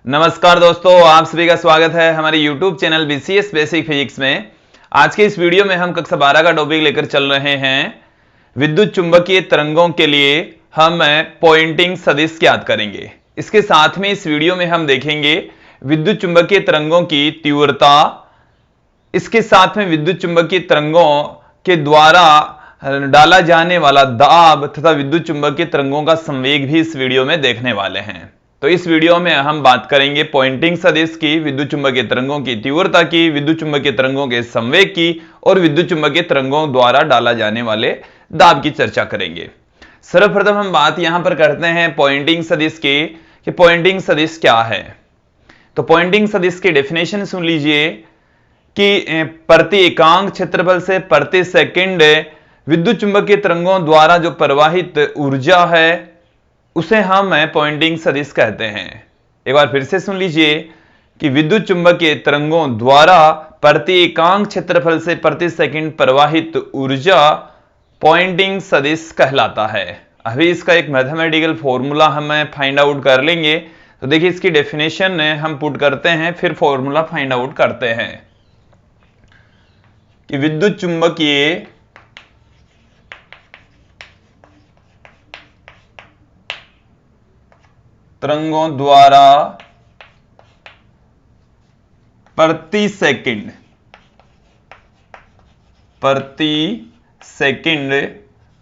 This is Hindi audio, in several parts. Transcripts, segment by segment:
नमस्कार दोस्तों, आप सभी का स्वागत है हमारे YouTube channel BCS basic physics में। आज के इस वीडियो में हम कक्षा 12 का टॉपिक लेकर चल रहे हैं। विद्युत चुंबकीय तरंगों के लिए हम पॉइंटिंग सदिश ज्ञात करेंगे। इसके साथ में इस वीडियो में हम देखेंगे विद्युत चुंबकीय तरंगों की तीव्रता, इसके साथ में विद्युत चुंबकीय तरंगों के द्वारा डाला जाने वाला दाब तथा विद्युत चुंबकीय तरंगों का संवेग भी इस वीडियो में देखने वाले हैं। तो इस वीडियो में हम बात करेंगे पॉइंटिंग सदिश की, विद्युत चुंबकीय तरंगों की तीव्रता की, विद्युत चुंबकीय तरंगों के संवेग की और विद्युत चुंबकीय तरंगों द्वारा डाला जाने वाले दाब की चर्चा करेंगे। सर्वप्रथम हम बात यहां पर करते हैं पॉइंटिंग सदिश की कि पॉइंटिंग सदिश क्या है। तो पॉइंटिंग सदिश की डेफिनेशन सुन लीजिए कि प्रति एकांक क्षेत्रफल से प्रति सेकंड विद्युत चुंबकीय तरंगों द्वारा जो प्रवाहित ऊर्जा है उसे हम पॉइंटिंग सदिश कहते हैं। एक बार फिर से सुन लीजिए कि विद्युत चुंबकीय तरंगों द्वारा प्रति एकांक क्षेत्रफल से प्रति सेकंड प्रवाहित ऊर्जा पॉइंटिंग सदिश कहलाता है। अभी इसका एक मैथमेटिकल फॉर्मूला हम फाइंड आउट कर लेंगे। तो देखिए इसकी डेफिनेशन हम पुट करते हैं, फिर फॉर्मूला फाइंड आउट करते हैं कि विद्युत चुंबकीय तरंगों द्वारा प्रति सेकंड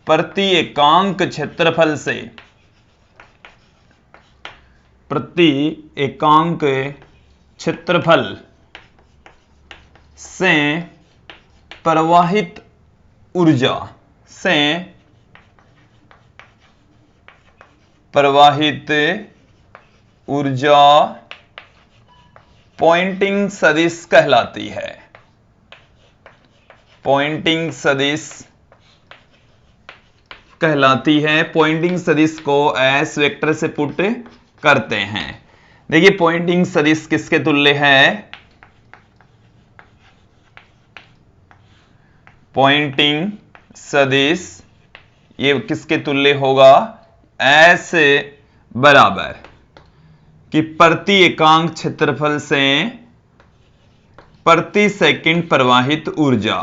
प्रति एकांक क्षेत्रफल से प्रति एकांक क्षेत्रफल से प्रवाहित ऊर्जा पॉइंटिंग सदिश कहलाती है। पॉइंटिंग सदिश कहलाती है। पॉइंटिंग सदिश को एस वेक्टर से पुट करते हैं। देखिए पॉइंटिंग सदिश किसके तुल्य है? पॉइंटिंग सदिश ये किसके तुल्य होगा? एस बराबर कि प्रति एकांक क्षेत्रफल से प्रति सेकंड प्रवाहित ऊर्जा।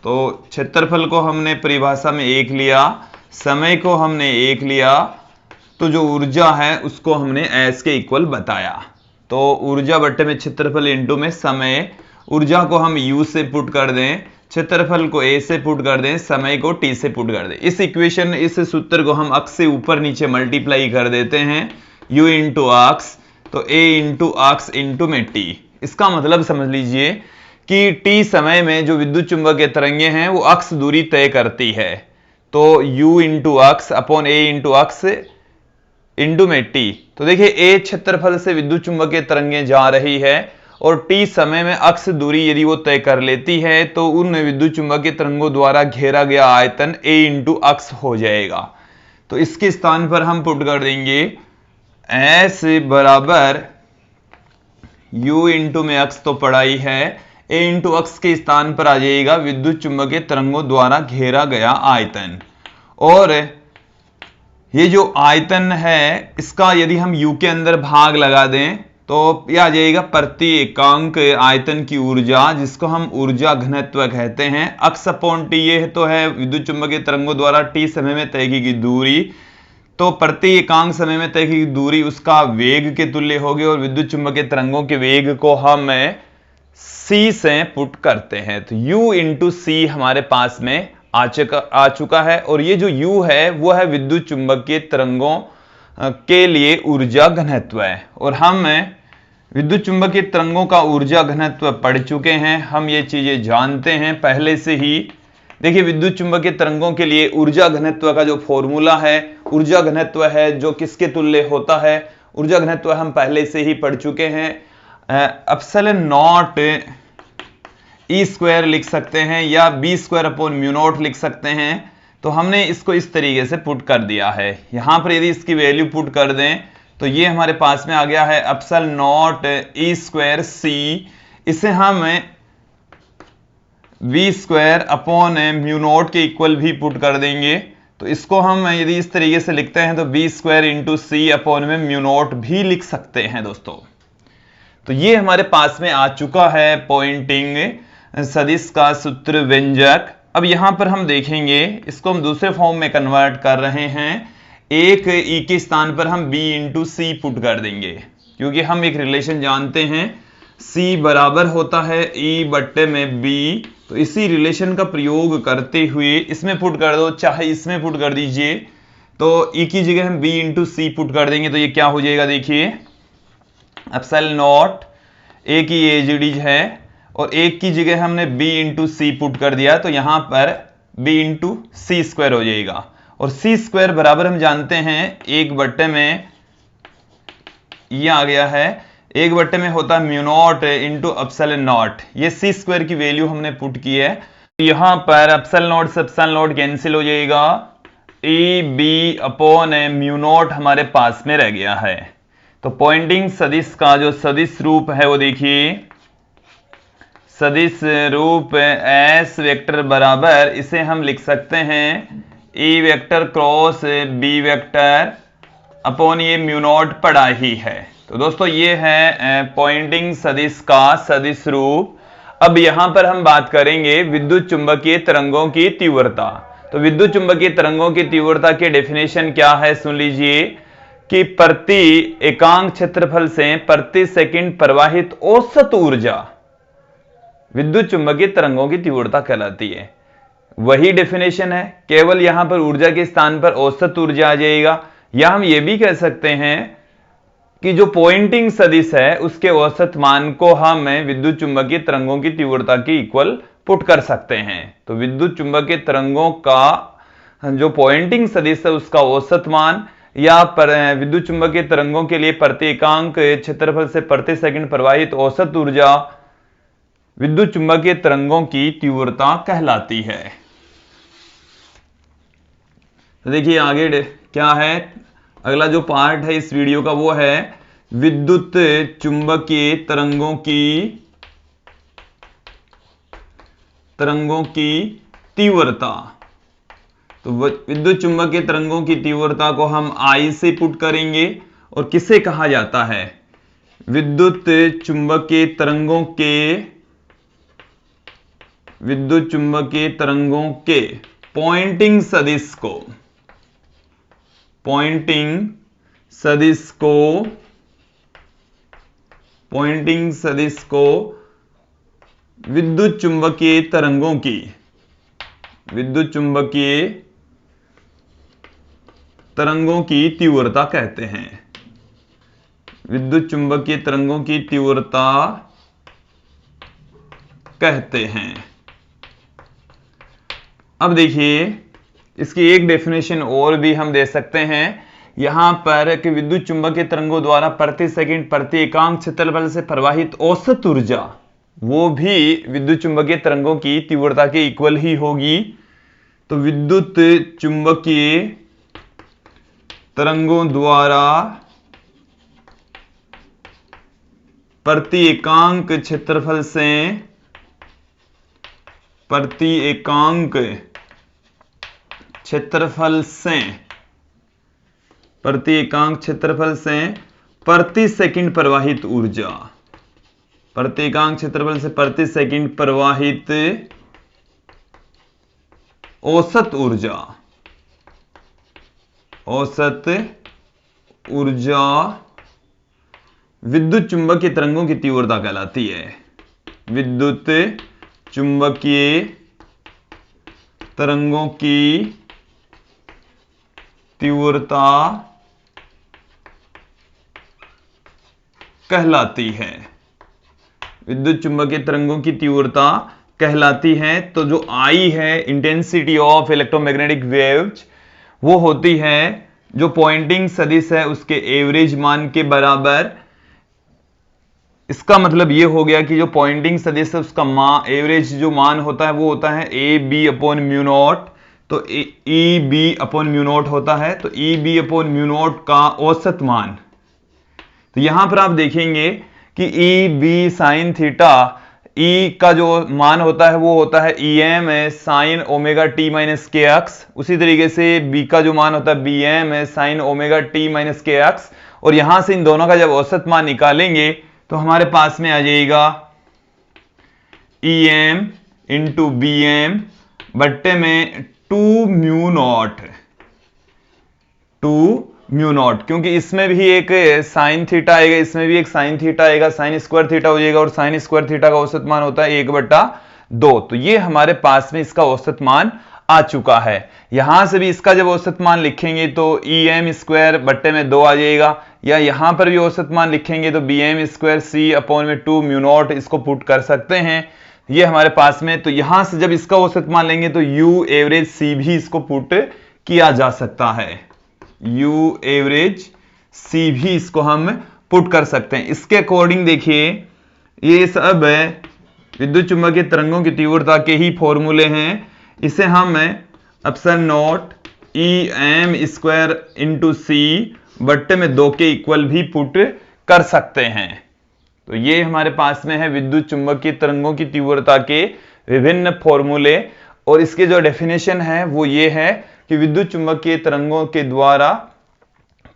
तो क्षेत्रफल को हमने परिभाषा में 1 लिया, समय को हमने 1 लिया, तो जो ऊर्जा है उसको हमने एस के इक्वल बताया। तो ऊर्जा बट्टे में क्षेत्रफल इंटू में समय, ऊर्जा को हम यू से पुट कर दें, क्षेत्रफल को ए से पुट कर दें, समय को टी से पुट कर दें। इस इक्वेशन इस सूत्र को हम अक्ष से ऊपर नीचे मल्टीप्लाई कर देते हैं, u इंटू अक्ष, तो a इंटू अक्ष इंटू में t। इसका मतलब समझ लीजिए कि t समय में जो विद्युत चुंबकीय तरंगें हैं वो अक्ष दूरी तय करती है। तो u इंटू अक्ष अपॉन a इंटू अक्ष इंटू में t। तो देखिए a क्षेत्रफल से विद्युत चुंबकीय तरंगें जा रही है और t समय में अक्ष दूरी यदि वो तय कर लेती है तो उन विद्युत चुंबकीय तरंगों द्वारा घेरा गया आयतन a इंटू अक्ष हो जाएगा। तो इसके स्थान पर हम पुट कर देंगे एस बराबर u इंटू में अक्ष तो पड़ा ही है, a इंटू अक्ष के स्थान पर आ जाएगा विद्युत चुंबकीय तरंगों द्वारा घेरा गया आयतन। और ये जो आयतन है इसका यदि हम u के अंदर भाग लगा दें तो यह आ जाएगा प्रति एकांक आयतन की ऊर्जा, जिसको हम ऊर्जा घनत्व कहते हैं। अक्ष अपॉन टी ये तो है विद्युत चुंबकीय तरंगों द्वारा t समय में तय की गई दूरी, तो प्रति एकांक समय में तय की दूरी उसका वेग के तुल्य होगी और विद्युत चुंबकीय तरंगों के वेग को हम c से पुट करते हैं। तो u इंटू सी हमारे पास में आ चुका है और ये जो u है वो है विद्युत चुंबकीय तरंगों के लिए ऊर्जा घनत्व है। और हम विद्युत चुंबकीय तरंगों का ऊर्जा घनत्व पढ़ चुके हैं, हम ये चीजें जानते हैं पहले से ही। देखिए विद्युत चुंबकीय तरंगों के लिए ऊर्जा घनत्व का जो फॉर्मूला है, ऊर्जा घनत्व है जो किसके तुल्य होता है? ऊर्जा घनत्व हम पहले से ही पढ़ चुके हैं, एप्सिलॉन नॉट ई स्क्वायर लिख सकते हैं या B square upon mu naught लिख सकते हैं। तो हमने इसको इस तरीके से पुट कर दिया है। यहां पर यदि इसकी वैल्यू पुट कर दें तो ये हमारे पास में आ गया है epsilon naught E square C. इसे हम V square upon mu naught के इक्वल भी पुट कर देंगे तो इसको हम यदि इस तरीके से लिखते हैं तो बी स्क्वायर इंटू सी अपॉन में म्यू नॉट भी लिख सकते हैं दोस्तों। तो ये हमारे पास में आ चुका है पॉइंटिंग सदिश का सूत्र व्यंजक। अब यहां पर हम देखेंगे, इसको हम दूसरे फॉर्म में कन्वर्ट कर रहे हैं। एक ई के स्थान पर हम बी इंटू सी पुट कर देंगे, क्योंकि हम एक रिलेशन जानते हैं सी बराबर होता है ई बट्टे में बी। तो इसी रिलेशन का प्रयोग करते हुए इसमें पुट कर दो, चाहे इसमें पुट कर दीजिए। तो ई की जगह हम बी इंटू सी पुट कर देंगे तो ये क्या हो जाएगा, देखिए एप्सिलॉन नॉट ए की एजीडीज है और एक की जगह हमने बी इंटू सी पुट कर दिया, तो यहां पर बी इंटू सी स्क्वायर हो जाएगा। और सी स्क्वायर बराबर हम जानते हैं एक बट्टे में, ये आ गया है एक बट्टे में होता है mu naught into epsilon naught. ये सी स्क्वायर की वैल्यू हमने पुट की है। यहां पर एप्सिलॉन नॉट से एप्सिलॉन नॉट कैंसिल हो जाएगा, A B upon mu naught हमारे पास में रह गया है। तो पॉइंटिंग सदिश का जो सदिश रूप है वो देखिए, सदिश रूप एस वेक्टर बराबर, इसे हम लिख सकते हैं A vector cross B vector upon ये म्यू नॉट पड़ा ही है। तो दोस्तों ये है पॉइंटिंग सदिश का सदिश रूप। अब यहां पर हम बात करेंगे विद्युत चुंबकीय तरंगों की तीव्रता। तो विद्युत चुंबकीय तरंगों की तीव्रता की डेफिनेशन क्या है, सुन लीजिए कि प्रति एकांक क्षेत्रफल से प्रति सेकंड प्रवाहित औसत ऊर्जा विद्युत चुंबकीय तरंगों की तीव्रता कहलाती है। वही डेफिनेशन है, केवल यहां पर ऊर्जा के स्थान पर औसत ऊर्जा आ जाएगा। या हम ये भी कह सकते हैं कि जो पॉइंटिंग सदिश है उसके औसत मान को हम विद्युत चुंबकीय तरंगों की तीव्रता के इक्वल पुट कर सकते हैं। तो विद्युत चुंबकीय तरंगों का जो पॉइंटिंग सदिश है उसका औसत मान, या विद्युत चुंबकीय तरंगों के लिए प्रति एकांक क्षेत्रफल से प्रति सेकंड प्रवाहित औसत ऊर्जा विद्युत चुंबकीय तरंगों की तीव्रता कहलाती है। तो देखिए आगे क्या है, अगला जो पार्ट है इस वीडियो का वो है विद्युत चुंबकीय तरंगों की तीव्रता। तो विद्युत चुंबकीय तरंगों की तीव्रता को हम आई से पुट करेंगे। और किसे कहा जाता है, विद्युत चुंबकीय तरंगों के पॉइंटिंग सदिश को विद्युत चुंबकीय तरंगों की तीव्रता कहते हैं। विद्युत चुंबकीय तरंगों की तीव्रता कहते हैं। अब देखिए इसकी एक डेफिनेशन और भी हम दे सकते हैं यहां पर कि विद्युत चुंबकीय तरंगों द्वारा प्रति सेकंड प्रति एकांक क्षेत्रफल से प्रवाहित औसत ऊर्जा वो भी विद्युत चुंबकीय तरंगों की तीव्रता के इक्वल ही होगी। तो विद्युत चुंबकीय तरंगों द्वारा प्रति एकांक क्षेत्रफल से प्रति एकांक क्षेत्रफल से प्रति सेकंड प्रवाहित ऊर्जा, प्रति एकांक क्षेत्रफल से प्रति सेकंड प्रवाहित औसत ऊर्जा विद्युत चुंबकीय तरंगों की तीव्रता कहलाती है। विद्युत चुंबकीय तरंगों की तीव्रता कहलाती है। विद्युत चुंबकीय तरंगों की तीव्रता कहलाती है। तो जो आई है इंटेंसिटी ऑफ इलेक्ट्रोमैग्नेटिक वेव्स, वो होती है जो पॉइंटिंग सदिश है उसके एवरेज मान के बराबर। इसका मतलब ये हो गया कि जो पॉइंटिंग सदिश है उसका एवरेज जो मान होता है वो होता है A B upon mu naught. तो E B upon mu naught होता है, तो E B upon mu naught का औसत मान। तो यहां पर आप देखेंगे कि E B sine theta E का जो मान होता है वो होता है EM sine omega T minus के एक्स। उसी तरीके से B का जो मान होता है BM sine omega T minus के एक्स। और यहां से इन दोनों का जब औसत मान निकालेंगे तो हमारे पास में आ जाएगा EM इंटू BM बट्टे में 2 म्यू नॉट, क्योंकि इसमें भी एक साइन थीटा आएगा, इसमें भी एक साइन थीटा आएगा, साइन स्क्वायर थीटा हो जाएगा और साइन स्क्वायर थीटा का औसत मान होता है 1/2। तो ये हमारे पास में इसका औसत मान आ चुका है। यहां से भी इसका जब औसत मान लिखेंगे तो EM स्क्वायर बट्टे में 2 आ जाएगा, या यहां पर भी औसत मान लिखेंगे तो BM स्क्वायर C अपॉन में 2 म्यू नॉट, इसको पुट कर सकते हैं ये हमारे पास में। तो यहां से जब इसका औसत मान लेंगे तो U एवरेज C भी इसको पुट किया जा सकता है, U एवरेज C भी इसको हम पुट कर सकते हैं। इसके अकॉर्डिंग देखिए ये सब विद्युत चुंबकीय तरंगों की तीव्रता के ही फॉर्मूले हैं। इसे हम epsilon not EM square into C बट्टे में 2 के इक्वल भी पुट कर सकते हैं। तो ये हमारे पास में है विद्युत चुंबकीय तरंगों की तीव्रता के विभिन्न फॉर्मूले। और इसके जो डेफिनेशन है वो ये है कि विद्युत चुंबकीय तरंगों के द्वारा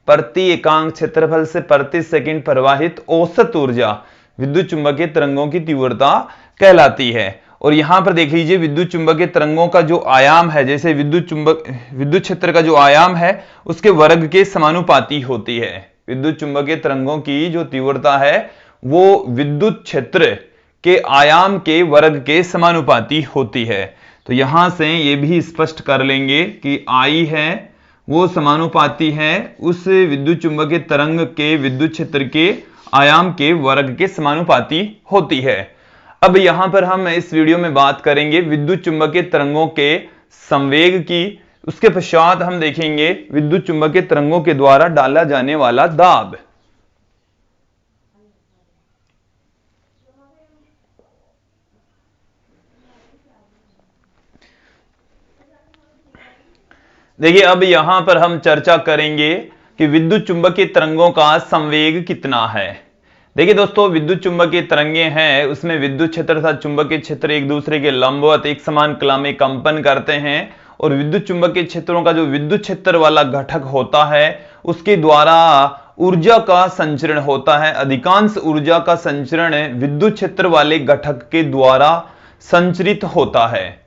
प्रति एकांक क्षेत्रफल से प्रति सेकंड प्रवाहित औसत ऊर्जा विद्युत चुंबकीय तरंगों की तीव्रता कहलाती है। और यहां पर देख लीजिए विद्युत चुंबकीय तरंगों का जो आयाम है, जैसे विद्युत क्षेत्र का जो आयाम है उसके वर्ग के समानुपाती होती है। विद्युत चुंबकीय तरंगों की जो तीव्रता है वो विद्युत क्षेत्र के आयाम के वर्ग के समानुपाती होती है। तो यहां से ये भी स्पष्ट कर लेंगे कि I है वो समानुपाती है उस विद्युत चुंबकीय तरंग के विद्युत क्षेत्र के आयाम के वर्ग के समानुपाती होती है। अब यहां पर हम इस वीडियो में बात करेंगे विद्युत चुंबकीय तरंगों के संवेग की। उसके पश्चात हम देखेंगे विद्युत चुंबकीय तरंगों के द्वारा डाला जाने वाला दाब। देखिए अब यहां पर हम चर्चा करेंगे कि विद्युत चुंबकीय तरंगों का संवेग कितना है। देखिए दोस्तों, विद्युत चुंबकीय तरंगे हैं उसमें विद्युत क्षेत्र तथा चुंबकीय क्षेत्र एक दूसरे के लंबवत एक समान कला में कंपन करते हैं। और विद्युत चुंबकीय क्षेत्रों का जो विद्युत क्षेत्र वाला घटक होता है उसके द्वारा ऊर्जा का संचरण होता है। अधिकांश ऊर्जा का संचरण विद्युत क्षेत्र वाले घटक के द्वारा संचरित होता है।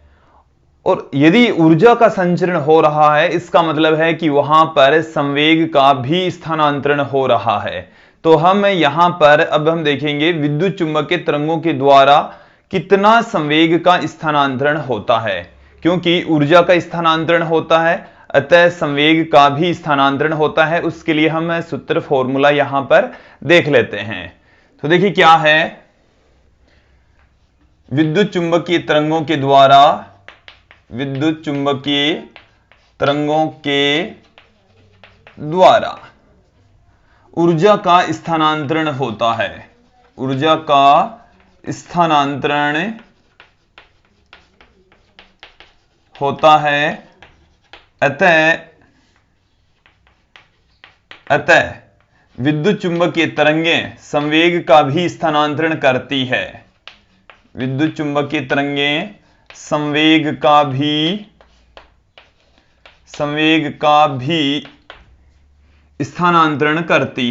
और यदि ऊर्जा का संचरण हो रहा है इसका मतलब है कि वहां पर संवेग का भी स्थानांतरण हो रहा है। तो हम यहां पर अब हम देखेंगे विद्युत चुंबकीय तरंगों के द्वारा कितना संवेग का स्थानांतरण होता है। क्योंकि ऊर्जा का स्थानांतरण होता है अतः संवेग का भी स्थानांतरण होता है। उसके लिए हम सूत्र फॉर्मूला यहां पर देख लेते हैं। तो देखिए क्या है, विद्युत चुंबकीय तरंगों के द्वारा विद्युत चुंबकीय तरंगों के द्वारा ऊर्जा का स्थानांतरण होता है। ऊर्जा का स्थानांतरण होता है अतः विद्युत चुंबकीय तरंगें संवेग का भी स्थानांतरण करती है। विद्युत चुंबकीय तरंगें संवेग का भी स्थानांतरण करती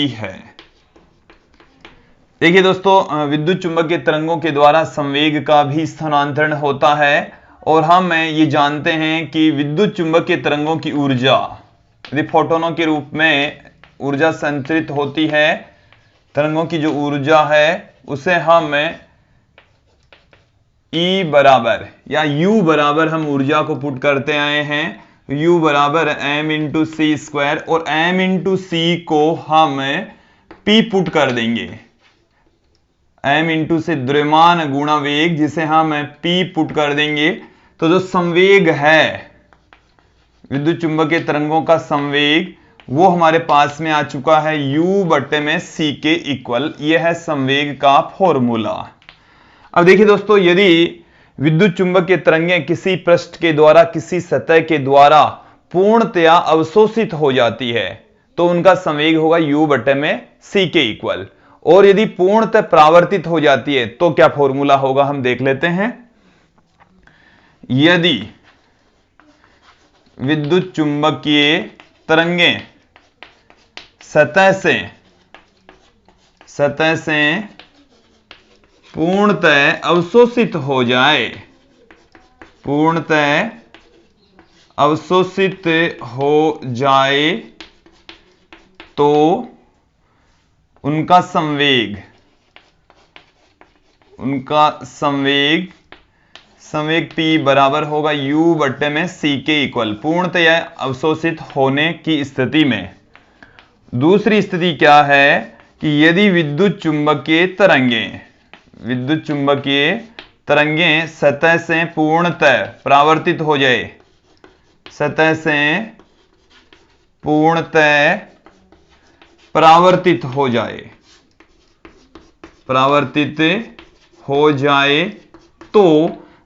है। देखिए दोस्तों, विद्युत चुंबकीय तरंगों के द्वारा संवेग का भी स्थानांतरण होता है। और हम ये जानते हैं कि विद्युत चुंबकीय तरंगों की ऊर्जा यदि फोटोनों के रूप में ऊर्जा संचरित होती है, तरंगों की जो ऊर्जा है उसे हम E बराबर या U बराबर हम ऊर्जा को पुट करते आए हैं। U बराबर M इंटू सी स्क्वायर, और M इंटू सी को हम P पुट कर देंगे। M इंटू से द्रव्यमान गुणा वेग, जिसे हम P पुट कर देंगे। तो जो संवेग है विद्युत चुंबकीय तरंगों का संवेग वो हमारे पास में आ चुका है U बट्टे में C के इक्वल। यह है संवेग का फॉर्मूला। अब देखिए दोस्तों, यदि विद्युत चुंबकीय तरंगें किसी पृष्ठ के द्वारा किसी सतह के द्वारा पूर्णतया अवशोषित हो जाती है तो उनका संवेग होगा u बटे में c के इक्वल। और यदि पूर्णतः परावर्तित हो जाती है तो क्या फॉर्मूला होगा हम देख लेते हैं। यदि विद्युत चुंबकीय तरंगें सतह से पूर्णतः अवशोषित हो जाए, पूर्णतः अवशोषित हो जाए तो उनका संवेग P बराबर होगा u बट्टे में c के इक्वल, पूर्णतः अवशोषित होने की स्थिति में। दूसरी स्थिति क्या है कि यदि विद्युत चुंबकीय तरंगें सतह से पूर्णतः परावर्तित हो जाए, सतह से पूर्णतः परावर्तित हो जाए तो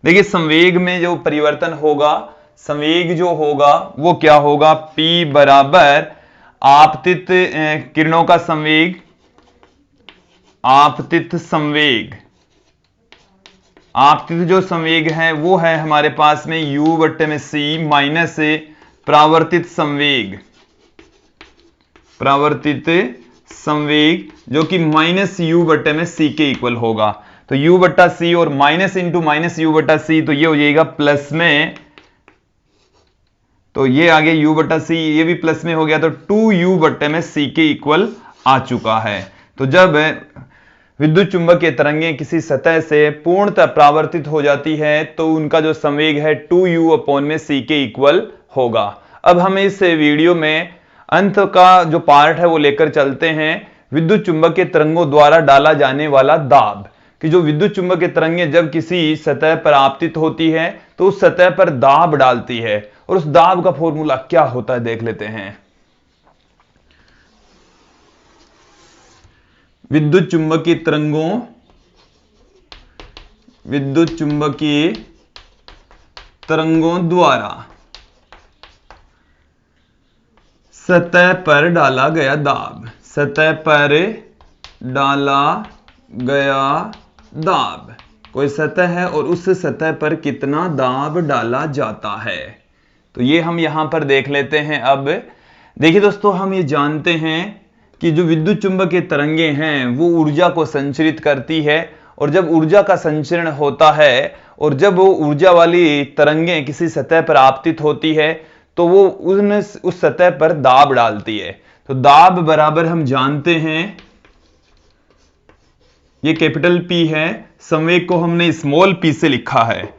देखिए संवेग में जो परिवर्तन होगा, संवेग जो होगा वो क्या होगा, P बराबर आपतित किरणों का संवेग, आपतित जो संवेग है वो है हमारे पास में u बट्टे में c माइनस परावर्तित संवेग जो कि माइनस u बट्टे में c के इक्वल होगा। तो u बट्टा c और माइनस इंटू माइनस u बट्टा c, तो ये हो जाएगा प्लस में, तो ये आगे u बट्टा c, ये भी प्लस में हो गया, तो 2u बट्टे में c के इक्वल आ चुका है। तो जब विद्युत चुंबकीय तरंगें किसी सतह से पूर्णतः परावर्तित हो जाती है तो उनका जो संवेग है 2u अपॉन में c के इक्वल होगा। अब हम इस वीडियो में अंत का जो पार्ट है वो लेकर चलते हैं, विद्युत चुंबकीय तरंगों द्वारा डाला जाने वाला दाब, कि जो विद्युत चुंबकीय तरंगें जब किसी सतह पर आपतित होती है तो उस सतह पर दाब डालती है, और उस दाब का फॉर्मूला क्या होता है देख लेते हैं। विद्युत चुंबकीय तरंगों द्वारा सतह पर डाला गया दाब, सतह पर डाला गया दाब, कोई सतह है और उस सतह पर कितना दाब डाला जाता है, तो ये हम यहां पर देख लेते हैं। अब देखिए दोस्तों, हम ये जानते हैं कि जो विद्युत चुंबकीय तरंगें हैं वो ऊर्जा को संचरित करती है, और जब ऊर्जा का संचरण होता है और जब वो ऊर्जा वाली तरंगें किसी सतह पर आपतित होती है तो वो उस सतह पर दाब डालती है। तो दाब बराबर हम जानते हैं, ये कैपिटल P है, संवेग को हमने स्मॉल p से लिखा है,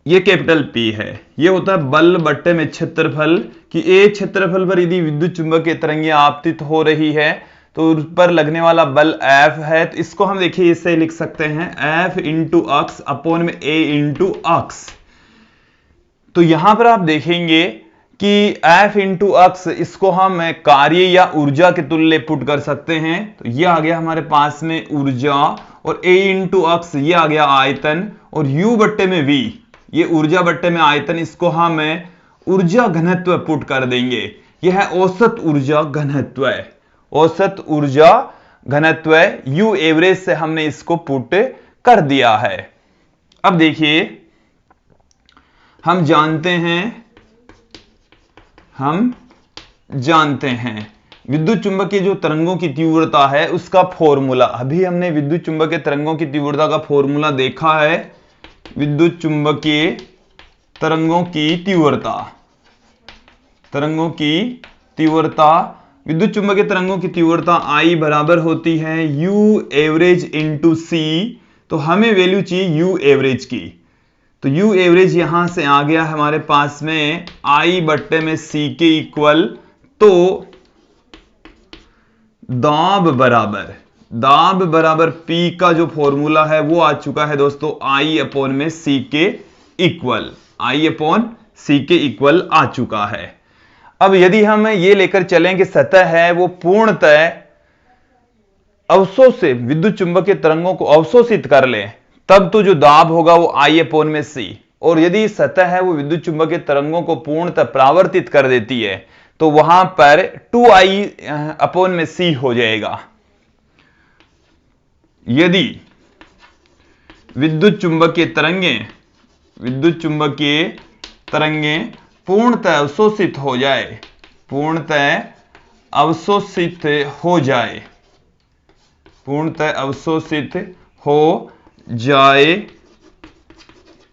ये कैपिटल P है, ये होता है बल बट्टे में क्षेत्रफल, कि A क्षेत्रफल पर यदि विद्युत चुंबकीय तरंगें आपतित हो रही है तो उस पर लगने वाला बल F है। तो इसको हम देखिए इससे लिख सकते हैं F इंटू अक्स अपॉन में A इंटू अक्स। तो यहां पर आप देखेंगे कि F इंटू अक्स, इसको हम कार्य या ऊर्जा के तुल्य पुट कर सकते हैं, तो ये आ गया हमारे पास में ऊर्जा, और A इंटू अक्स ये आ गया आयतन, और U बट्टे में V, ये ऊर्जा बट्टे में आयतन, इसको हम ऊर्जा घनत्व पुट कर देंगे, यह है औसत ऊर्जा घनत्व, औसत ऊर्जा घनत्व U एवरेज से हमने इसको पुट कर दिया है। अब देखिए हम जानते हैं विद्युत चुंबकीय जो तरंगों की तीव्रता है उसका फॉर्मूला, अभी हमने विद्युत चुंबकीय तरंगों की तीव्रता का फॉर्मूला देखा है। विद्युत चुंबकीय तरंगों की तीव्रता I बराबर होती है U एवरेज इंटू C, तो हमें वैल्यू चाहिए U एवरेज की, तो U एवरेज यहां से आ गया हमारे पास में I बट्टे में C के इक्वल, तो दाब बराबर P का जो फॉर्मूला है वो आ चुका है दोस्तों I अपॉन में C के इक्वल, I अपॉन C के इक्वल आ चुका है। अब यदि हम ये लेकर चलें कि सतह है वो पूर्णतः अवशोषित विद्युत चुंबकीय तरंगों को अवशोषित कर ले, तब तो जो दाब होगा वो I अपॉन में C, और यदि सतह है वो विद्युत चुंबकीय तरंगों को पूर्णतः परावर्तित कर देती है तो वहां पर 2I/c हो जाएगा। यदि विद्युत चुंबकीय तरंगें पूर्णतः अवशोषित हो जाए,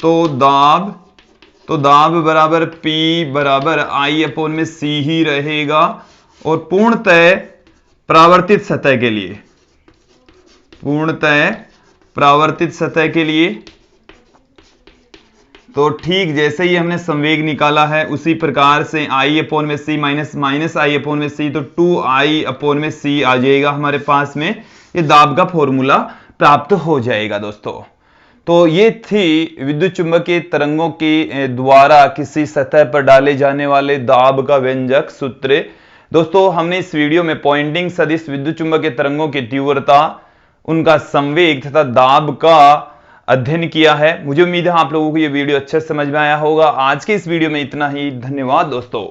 तो दाब बराबर P बराबर I/c ही रहेगा। और पूर्णतः परावर्तित सतह के लिए तो ठीक जैसे ही हमने संवेग निकाला है उसी प्रकार से I/c माइनस I/c, तो 2I/c आ जाएगा हमारे पास में। ये दाब का फॉर्मूला प्राप्त हो जाएगा दोस्तों। तो ये थी विद्युत चुंबकीय तरंगों के द्वारा किसी सतह पर डाले जाने वाले दाब का व्यंजक सूत्र। दोस्तों हमने इस वीडियो में पॉइंटिंग सदिश विद्युत चुंबकीय तरंगों की तीव्रता, उनका संवेग तथा दाब का अध्ययन किया है। मुझे उम्मीद है आप लोगों को यह वीडियो अच्छे से समझ में आया होगा। आज के इस वीडियो में इतना ही। धन्यवाद दोस्तों।